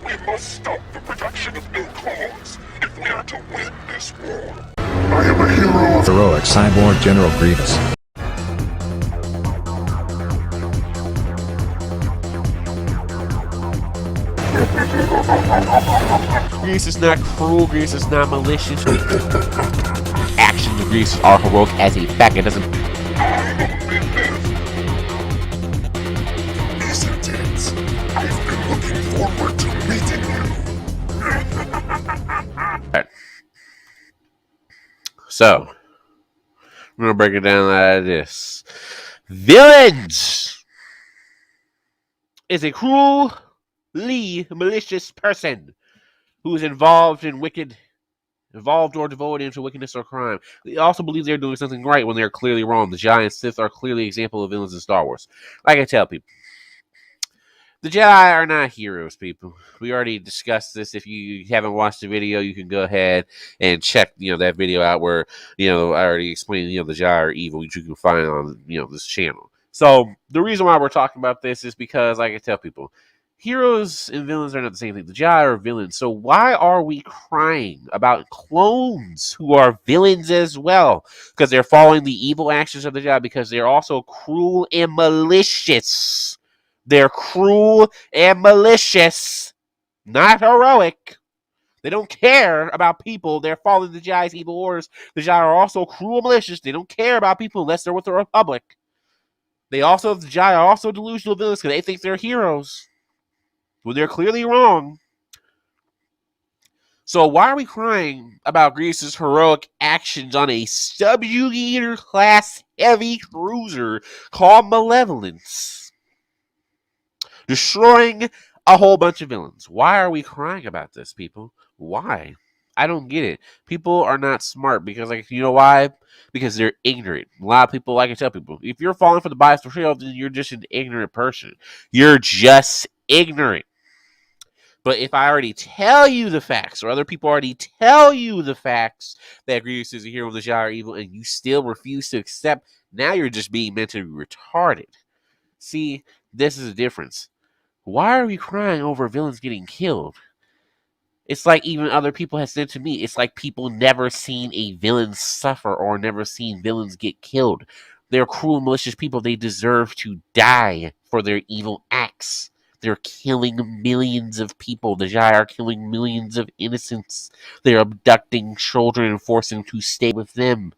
We must stop the production of new clones if we are to win this war. I am a hero of heroic cyborg General Grievous. Grievous is not cruel, Grievous is not malicious. Actions of Grievous are heroic as a fact. It doesn't. Isn't it? I've been looking forward to meeting you. So, I'm gonna break it down like this. Villains is a cruelly malicious person who is involved or devoted into wickedness or crime. They also believe they're doing something right when they're clearly wrong. The Jedi and Sith are clearly an example of villains in Star Wars. Like I tell people, the Jedi are not heroes, people. We already discussed this. If you haven't watched the video, you can go ahead and check, that video out where, I already explained, the Jedi are evil, which you can find on, this channel. So the reason why we're talking about this is because, like I tell people, heroes and villains are not the same thing. The Jedi are villains. So why are we crying about clones who are villains as well? Because they're following the evil actions of the Jedi, because they're also cruel and malicious. They're cruel and malicious, not heroic. They don't care about people. They're following the Jedi's evil orders. The Jedi are also cruel and malicious. They don't care about people unless they're with the Republic. The Jedi are also delusional villains because they think they're heroes when they're clearly wrong. So why are we crying about Grievous's heroic actions on a subjugator class heavy cruiser called Malevolence, destroying a whole bunch of villains? Why are we crying about this, people? Why? I don't get it. People are not smart because, you know why? Because they're ignorant. A lot of people, like I tell people, if you're falling for the bias portrayal, then you're just an ignorant person. You're just ignorant. But if I already tell you the facts, or other people already tell you the facts that Grievous is a hero and the Jedi are evil, and you still refuse to accept, now you're just being mentally retarded. See, this is a difference. Why are we crying over villains getting killed? It's like even other people have said to me, it's like people never seen a villain suffer or never seen villains get killed. They're cruel, malicious people. They deserve to die for their evil acts. They're killing millions of people. The Jedi are killing millions of innocents. They're abducting children and forcing them to stay with them.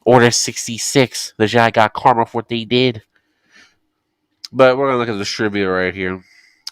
Order 66. The Jedi got karma for what they did. But we're going to look at the trivia right here.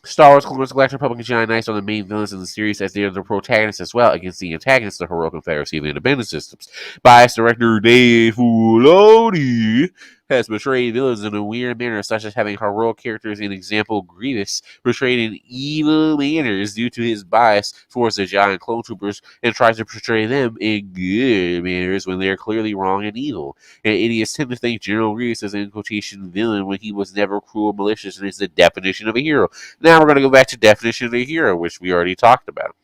Star Wars, Clone Wars, Galactic Republic, and Jedi Knights are the main villains in the series, as they are the protagonists as well against the antagonists, the heroic Confederacy of the Independent Systems. Biased director Dave Filoni has portrayed villains in a weird manner, such as having heroic characters in example Grievous portrayed in evil manners due to his bias towards the Jedi and clone troopers, and tries to portray them in good manners when they are clearly wrong and evil. And idiots tend to think General Grievous is an in quotation villain when he was never cruel, malicious, and is the definition of a hero. Now we're going to go back to definition of a hero, which we already talked about.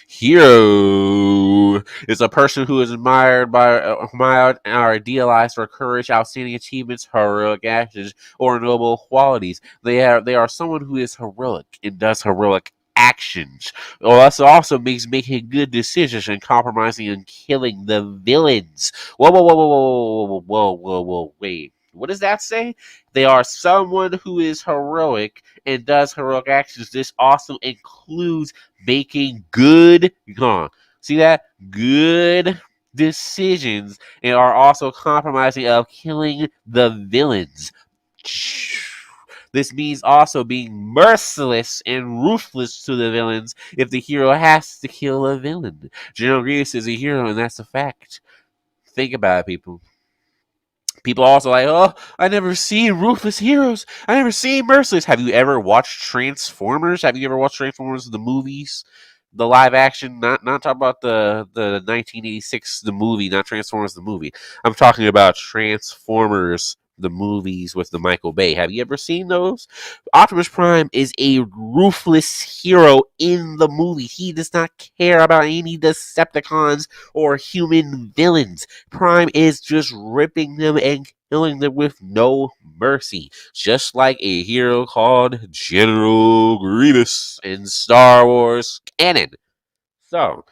Hero is a person who is admired or idealized for courage, outstanding achievements, heroic actions, or noble qualities. They are someone who is heroic and does heroic actions. Well, that also means making good decisions and compromising and killing the villains. Whoa, wait. What does that say? They are someone who is heroic and does heroic actions. This also includes making good, see that? Good decisions, and are also compromising of killing the villains. This means also being merciless and ruthless to the villains if the hero has to kill a villain. General Grievous is a hero, and that's a fact. Think about it, people. People are also like, oh, I never seen ruthless heroes. I never seen merciless. Have you ever watched Transformers? Have you ever watched Transformers, the movies? The live action? Not talking about the 1986, the movie, not Transformers, the movie. I'm talking about Transformers, the movies with the Michael Bay. Have you ever seen those? Optimus Prime is a ruthless hero in the movie. He does not care about any Decepticons or human villains. Prime is just ripping them and killing them with no mercy, just like a hero called General Grievous in Star Wars canon. So,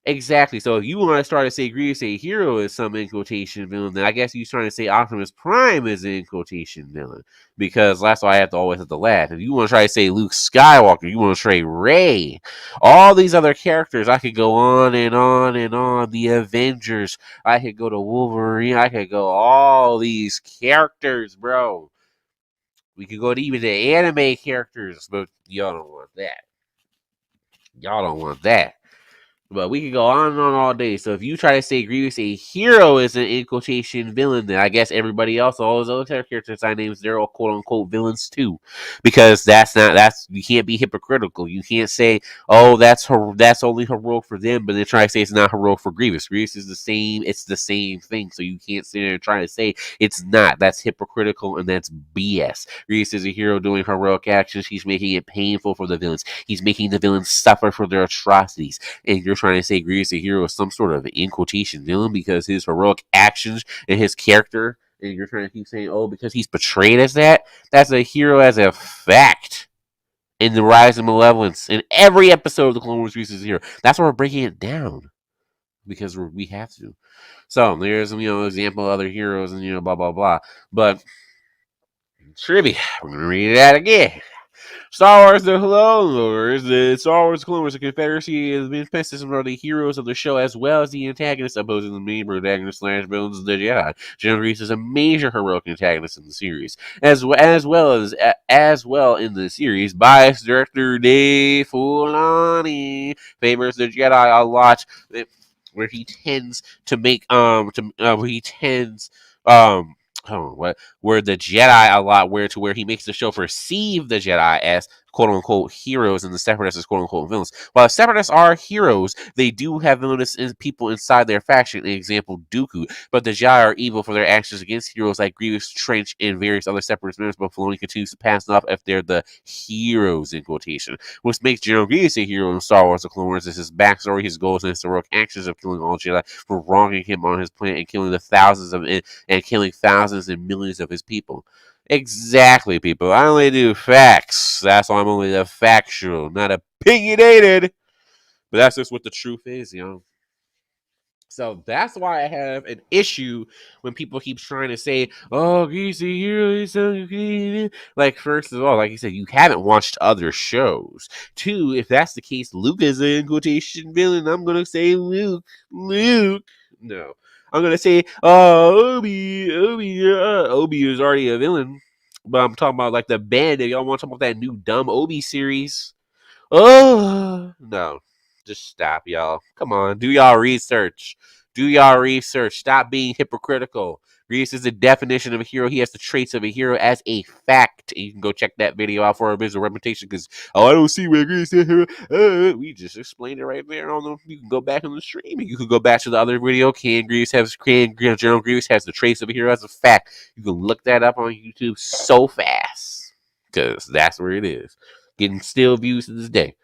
exactly. So if you want to start to say Grievous a hero is some in quotation villain, then I guess you're trying to say Optimus Prime is an in quotation villain. Because that's why I always have to laugh. If you want to try to say Luke Skywalker, you want to say Rey, all these other characters, I could go on and on and on. The Avengers, I could go to Wolverine, I could go all these characters, bro. We could go to even the anime characters, but y'all don't want that. Y'all don't want that. But we could go on and on all day. So if you try to say Grievous a hero is an in quotation villain, then I guess everybody else, all those other characters I named, they're all quote unquote villains too. Because that's you can't be hypocritical. You can't say, oh, that's only heroic for them, but then try to say it's not heroic for Grievous. Grievous is it's the same thing. So you can't sit there and try to say it's not. That's hypocritical and that's BS. Grievous is a hero doing heroic actions. He's making it painful for the villains. He's making the villains suffer for their atrocities. And you're trying to say Grievous a hero is some sort of in quotation villain because his heroic actions and his character, and you're trying to keep saying, oh, because he's portrayed as that, that's a hero as a fact. In the Rise of Malevolence, in every episode of the Clone Wars, Grievous is a hero. That's why we're breaking it down because we have to. So there's example of other heroes and blah blah blah. But trivia, we're gonna read that again. Star Wars The Clone Wars. The Star Wars Clone Wars, the Confederacy and the Defense System are the heroes of the show as well as the antagonists opposing the main protagonist / villains, the Jedi. General Grievous is a major heroic antagonist in the series, as well in the series. Biased director Dave Filoni favors the Jedi a lot, where he tends to make where he tends where the Jedi a lot where he makes the show perceive the Jedi as quote unquote heroes and the Separatists as quote unquote villains. While the Separatists are heroes, they do have villainous people inside their faction. An example, Dooku. But the Jedi are evil for their actions against heroes like Grievous, Trench, and various other Separatist members. But Filoni continues to pass them off if they're the heroes in quotation. What makes General Grievous a hero in Star Wars: The Clone Wars is his backstory, his goals, and his heroic actions of killing all Jedi for wronging him on his planet and killing killing thousands and millions of his people. Exactly, people. I only do facts. That's why I'm only the factual, not opinionated. But that's just what the truth is. So that's why I have an issue when people keep trying to say, "Oh, he's a hero." He's so good." Like, first of all, like you said, you haven't watched other shows. Two, if that's the case, Luke is a in quotation villain. I'm gonna say Luke. No, I'm gonna say, Obi is already a villain. But I'm talking about like the band. If y'all want to talk about that new dumb Obi series, oh no. Just stop, y'all. Come on. Do y'all research. Stop being hypocritical. Grievous is the definition of a hero. He has the traits of a hero as a fact. And you can go check that video out for a visual representation because, I don't see where Grievous is a hero. We just explained it right there. You can go back on the stream. You can go back to the other video. General Grievous has the traits of a hero as a fact. You can look that up on YouTube so fast because that's where it is. Getting still views to this day.